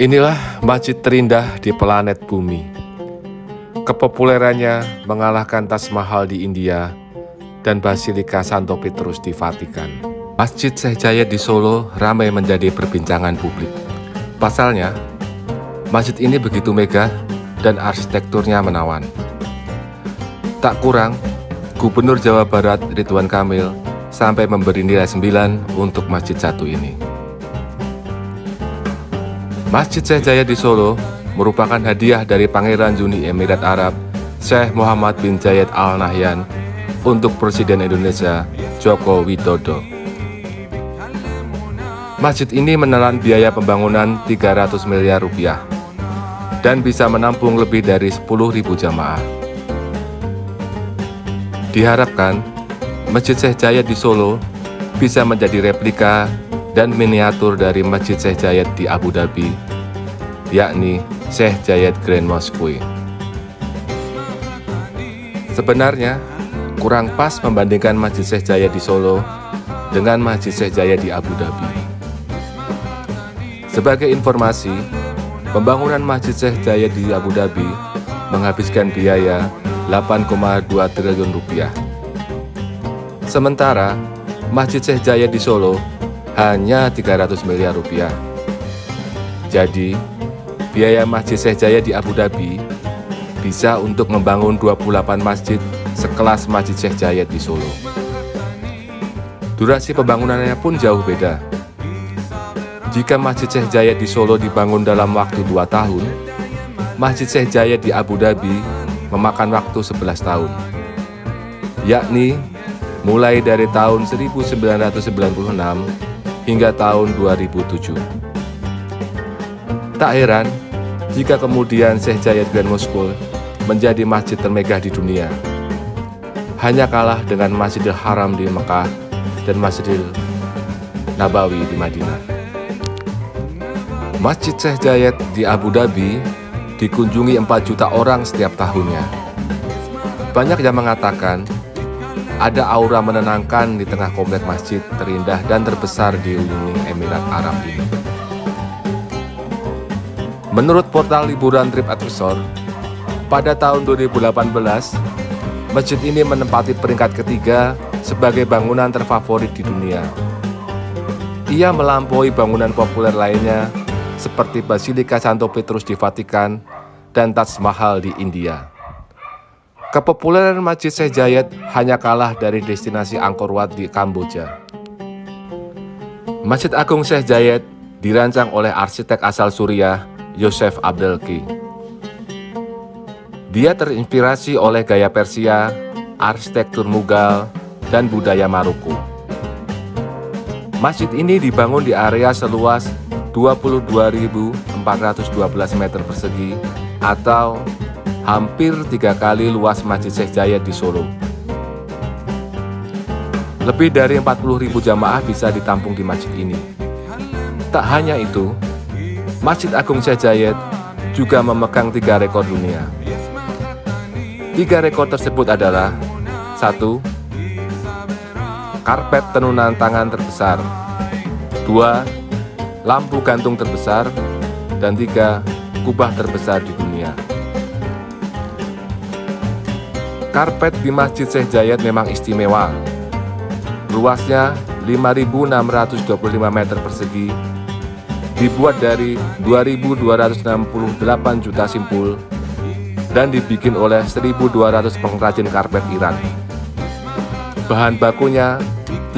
Inilah masjid terindah di planet bumi. Kepopulerannya mengalahkan Taj Mahal di India dan Basilika Santo Petrus di Vatikan. Masjid Syekh Zayed di Solo ramai menjadi perbincangan publik. Pasalnya, masjid ini begitu megah dan arsitekturnya menawan. Tak kurang, Gubernur Jawa Barat Ridwan Kamil sampai memberi nilai 9 untuk masjid satu ini. Masjid Syekh Zayed di Solo merupakan hadiah dari Pangeran Uni Emirat Arab Syekh Muhammad bin Zayed Al Nahyan untuk Presiden Indonesia Joko Widodo. Masjid ini menelan biaya pembangunan 300 miliar rupiah dan bisa menampung lebih dari 10.000 jamaah. Diharapkan Masjid Syekh Zayed di Solo bisa menjadi replika dan miniatur dari Masjid Syekh Zayed di Abu Dhabi, yakni Syekh Zayed Grand Mosque. Sebenarnya, kurang pas membandingkan Masjid Syekh Zayed di Solo dengan Masjid Syekh Zayed di Abu Dhabi. Sebagai informasi, pembangunan Masjid Syekh Zayed di Abu Dhabi menghabiskan biaya 8,2 triliun rupiah. Sementara, Masjid Syekh Zayed di Solo hanya 300 miliar rupiah. Jadi, biaya Masjid Syekh Zayed di Abu Dhabi bisa untuk membangun 28 masjid sekelas Masjid Syekh Zayed di Solo. Durasi pembangunannya pun jauh beda. Jika Masjid Syekh Zayed di Solo dibangun dalam waktu 2 tahun, Masjid Syekh Zayed di Abu Dhabi memakan waktu 11 tahun, yakni mulai dari tahun 1996 hingga tahun 2007. Tak heran jika kemudian Syekh Zayed Grand Mosque menjadi masjid termegah di dunia, hanya kalah dengan Masjidil Haram di Mekah dan Masjidil Nabawi di Madinah. Masjid Syekh Zayed di Abu Dhabi dikunjungi 4 juta orang setiap tahunnya. Banyak yang mengatakan ada aura menenangkan di tengah komplek masjid terindah dan terbesar di Uni Emirat Arab ini. Menurut portal liburan TripAdvisor, pada tahun 2018, masjid ini menempati peringkat ketiga sebagai bangunan terfavorit di dunia. Ia melampaui bangunan populer lainnya seperti Basilika Santo Petrus di Vatikan dan Taj Mahal di India. Kepopuleran Masjid Syekh Zayed hanya kalah dari destinasi Angkor Wat di Kamboja. Masjid Agung Syekh Zayed dirancang oleh arsitek asal Suriah, Yosef Abdelki. Dia terinspirasi oleh gaya Persia, arsitektur Mughal, dan budaya Maroko. Masjid ini dibangun di area seluas 22.412 meter persegi atau hampir 3 kali luas Masjid Syekh Zayed di Solo. Lebih dari 40.000 jamaah bisa ditampung di masjid ini. Tak hanya itu, Masjid Agung Syekh Zayed juga memegang 3 rekor dunia. 3 rekor tersebut adalah: 1. Karpet tenunan tangan terbesar, 2. Lampu gantung terbesar, dan 3. Kubah terbesar di dunia. Karpet di Masjid Syekh Zayed memang istimewa. Luasnya 5.625 meter persegi, dibuat dari 2.268 juta simpul, dan dibikin oleh 1.200 pengrajin karpet Iran. Bahan bakunya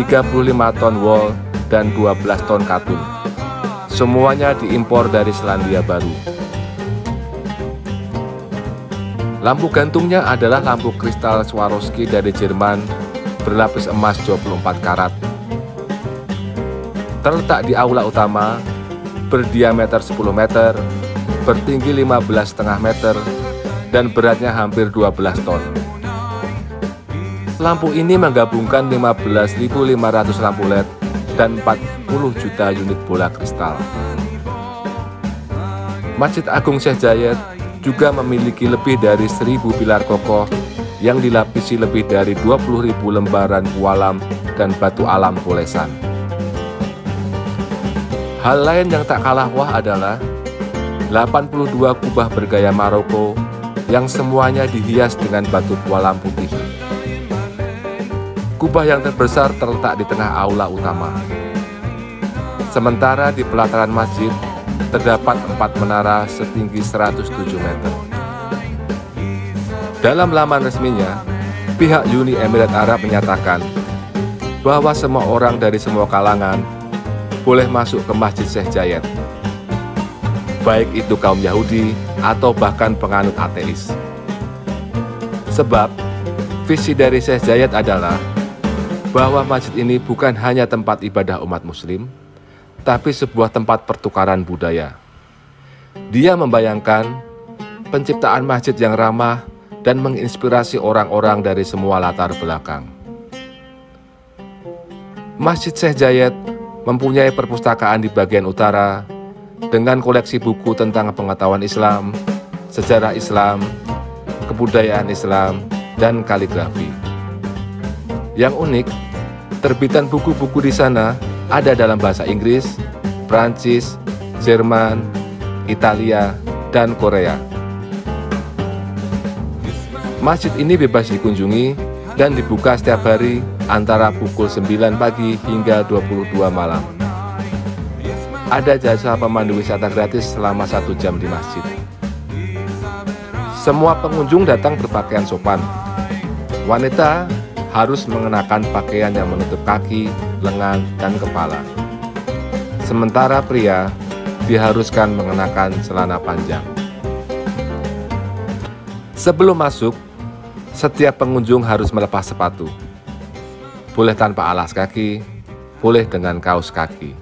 35 ton wol dan 12 ton katun. Semuanya diimpor dari Selandia Baru. Lampu gantungnya adalah lampu kristal Swarovski dari Jerman berlapis emas 24 karat. Terletak di aula utama, berdiameter 10 meter, bertinggi 15,5 meter, dan beratnya hampir 12 ton. Lampu ini menggabungkan 15.500 lampu LED dan 40 juta unit bola kristal. Masjid Agung Syekh Zayed juga memiliki lebih dari 1.000 pilar kokoh yang dilapisi lebih dari 20.000 lembaran kualam dan batu alam polesan. Hal lain yang tak kalah wah adalah 82 kubah bergaya Maroko yang semuanya dihias dengan batu pualam putih. Kubah yang terbesar terletak di tengah aula utama. Sementara di pelataran masjid terdapat 4 menara setinggi 107 meter. Dalam laman resminya, pihak Uni Emirat Arab menyatakan bahwa semua orang dari semua kalangan boleh masuk ke Masjid Syekh Zayed, baik itu kaum Yahudi atau bahkan penganut ateis. Sebab visi dari Syekh Zayed adalah bahwa masjid ini bukan hanya tempat ibadah umat muslim, tapi sebuah tempat pertukaran budaya. Dia membayangkan penciptaan masjid yang ramah dan menginspirasi orang-orang dari semua latar belakang. Masjid Syekh Zayed mempunyai perpustakaan di bagian utara dengan koleksi buku tentang pengetahuan Islam, sejarah Islam, kebudayaan Islam, dan kaligrafi. Yang unik, terbitan buku-buku di sana ada dalam bahasa Inggris, Prancis, Jerman, Italia, dan Korea. Masjid ini bebas dikunjungi dan dibuka setiap hari antara pukul 9 pagi hingga 22 malam. Ada jasa pemandu wisata gratis selama 1 jam di masjid. Semua pengunjung datang berpakaian sopan. Wanita harus mengenakan pakaian yang menutup kaki, lengan, dan kepala. Sementara pria diharuskan mengenakan celana panjang. Sebelum masuk, setiap pengunjung harus melepas sepatu. Boleh tanpa alas kaki, boleh dengan kaos kaki.